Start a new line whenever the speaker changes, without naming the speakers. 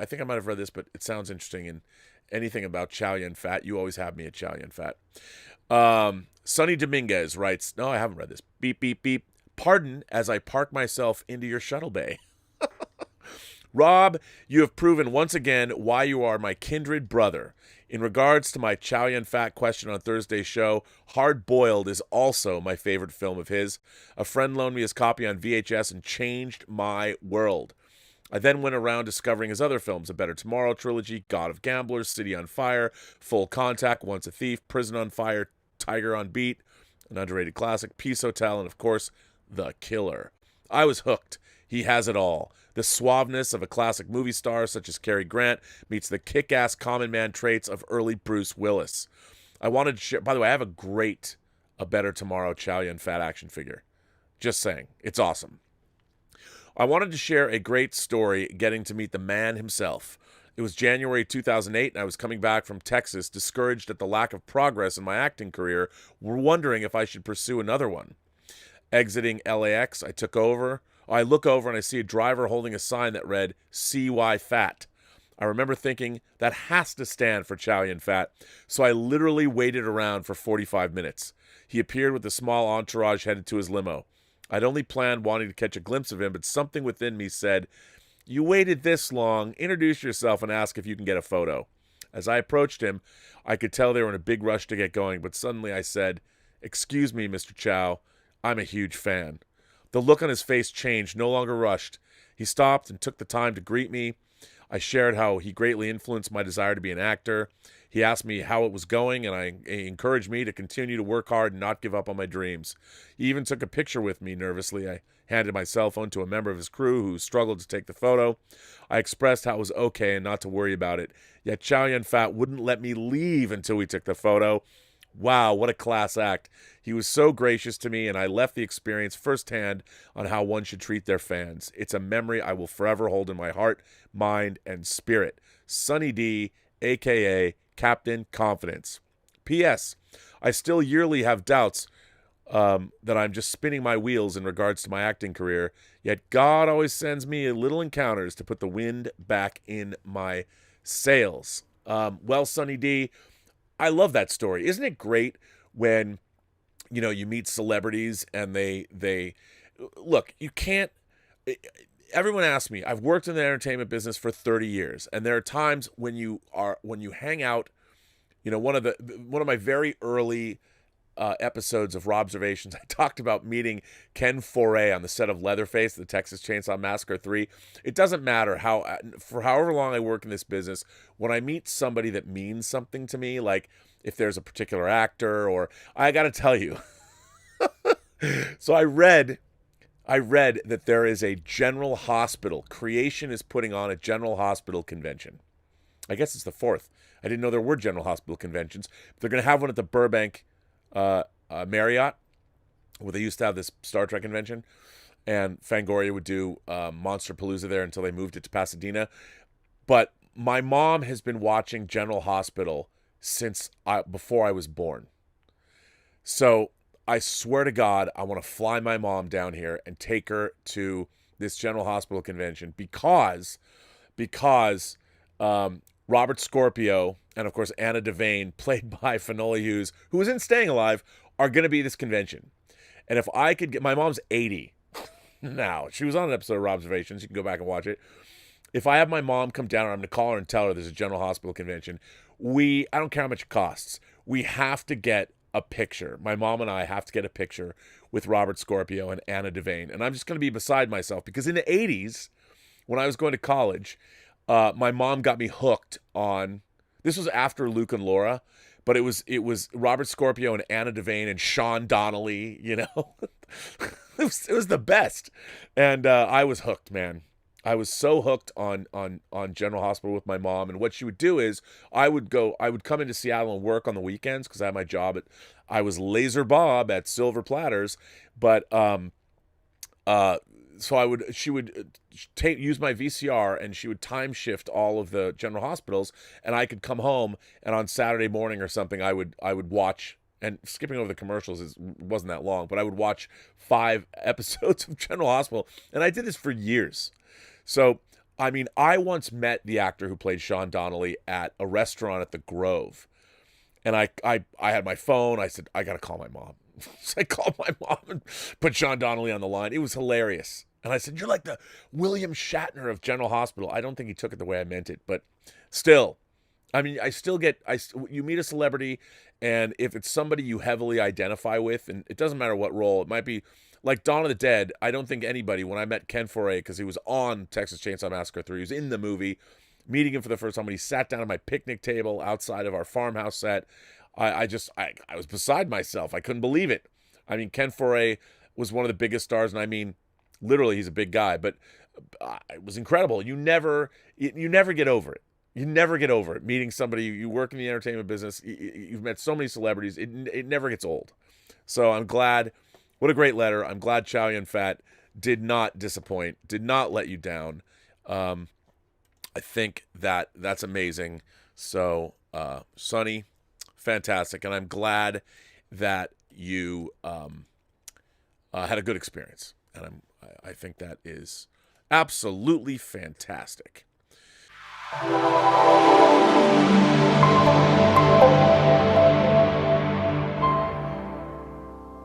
I think I might have read this, but it sounds interesting. And anything about Chow Yun Fat, you always have me at Chow Yun Fat. Sonny Dominguez writes, no, I haven't read this. Beep, beep, beep. Pardon as I park myself into your shuttle bay. Rob, you have proven once again why you are my kindred brother. In regards to my Chow Yun Fat question on Thursday's show, Hard Boiled is also my favorite film of his. A friend loaned me his copy on VHS and changed my world. I then went around discovering his other films, A Better Tomorrow trilogy, God of Gamblers, City on Fire, Full Contact, Once a Thief, Prison on Fire, Tiger on Beat, an underrated classic, Peace Hotel, and of course, The Killer. I was hooked. He has it all. The suaveness of a classic movie star such as Cary Grant meets the kick-ass common man traits of early Bruce Willis. I wanted to share, by the way, I have A Better Tomorrow Chow Yun Fat action figure. Just saying. It's awesome. I wanted to share a great story getting to meet the man himself. It was January 2008, and I was coming back from Texas, discouraged at the lack of progress in my acting career, wondering if I should pursue another one. Exiting LAX, I look over and I see a driver holding a sign that read, CY Fat. I remember thinking, that has to stand for Chow Yun Fat, so I literally waited around for 45 minutes. He appeared with a small entourage headed to his limo. I'd only planned wanting to catch a glimpse of him, but something within me said, you waited this long, introduce yourself and ask if you can get a photo. As I approached him, I could tell they were in a big rush to get going, but suddenly I said, excuse me, Mr. Chow, I'm a huge fan. The look on his face changed, no longer rushed. He stopped and took the time to greet me. I shared how he greatly influenced my desire to be an actor. He asked me how it was going, and he encouraged me to continue to work hard and not give up on my dreams. He even took a picture with me nervously. I handed my cell phone to a member of his crew who struggled to take the photo. I expressed how it was okay and not to worry about it. Yet Chow Yun Fat wouldn't let me leave until we took the photo. Wow, what a class act. He was so gracious to me, and I left the experience firsthand on how one should treat their fans. It's a memory I will forever hold in my heart, mind, and spirit. Sonny D, a.k.a. Captain Confidence. P.S. I still yearly have doubts that I'm just spinning my wheels in regards to my acting career, yet God always sends me little encounters to put the wind back in my sails. Well, Sonny D, I love that story. Isn't it great when, you meet celebrities and they look, you can't, everyone asks me, I've worked in the entertainment business for 30 years. And there are times when you hang out, one of my very early episodes of Robservations, I talked about meeting Ken Foray on the set of Leatherface, the Texas Chainsaw Massacre 3. It doesn't matter for however long I work in this business, when I meet somebody that means something to me, like if there's a particular actor, or I got to tell you. So I read that there is a General Hospital. Creation is putting on a General Hospital convention. I guess it's the 4th. I didn't know there were General Hospital conventions. They're going to have one at the Burbank Marriott, where they used to have this Star Trek convention, and Fangoria would do Monster Palooza there until they moved it to Pasadena. But my mom has been watching General Hospital since before I was born. So I swear to God, I want to fly my mom down here and take her to this General Hospital convention because Robert Scorpio and, of course, Anna Devane, played by Finola Hughes, who was in Staying Alive, are going to be at this convention. And if I could get... My mom's 80 now. She was on an episode of Robservations. You can go back and watch it. If I have my mom come down, I'm going to call her and tell her there's a General Hospital convention. I don't care how much it costs. We have to get a picture. My mom and I have to get a picture with Robert Scorpio and Anna Devane. And I'm just going to be beside myself because in the 80s, when I was going to college, my mom got me hooked on... This was after Luke and Laura, but it was Robert Scorpio and Anna Devane and Sean Donnelly, it was the best. And I was hooked, man. I was so hooked on General Hospital with my mom. And what she would do is I would come into Seattle and work on the weekends because I had my job I was Laser Bob at Silver Platters, but so she would use my VCR and she would time shift all of the General Hospitals, and I could come home, and on Saturday morning or something I would watch, and skipping over the commercials wasn't that long, but I would watch 5 episodes of General Hospital, and I did this for years. So I mean, I once met the actor who played Sean Donnelly at a restaurant at the Grove, and I had my phone. I said, I gotta call my mom. So I called my mom and put Sean Donnelly on the line. It was hilarious. And I said, you're like the William Shatner of General Hospital. I don't think he took it the way I meant it, but still, I mean, I still get, you meet a celebrity, and if it's somebody you heavily identify with, and it doesn't matter what role, it might be like Dawn of the Dead. I don't think anybody, when I met Ken Foray, because he was on Texas Chainsaw Massacre 3, he was in the movie, meeting him for the first time when he sat down at my picnic table outside of our farmhouse set. I was beside myself. I couldn't believe it. I mean, Ken Foray was one of the biggest stars, and I mean, literally, he's a big guy, but it was incredible. You never get over it. You never get over it. Meeting somebody, you work in the entertainment business, you've met so many celebrities, it never gets old. So I'm glad. What a great letter. I'm glad Chow Yun Fat did not disappoint, did not let you down. I think that's amazing. So, Sonny, fantastic, and I'm glad that you had a good experience, and I think that is absolutely fantastic.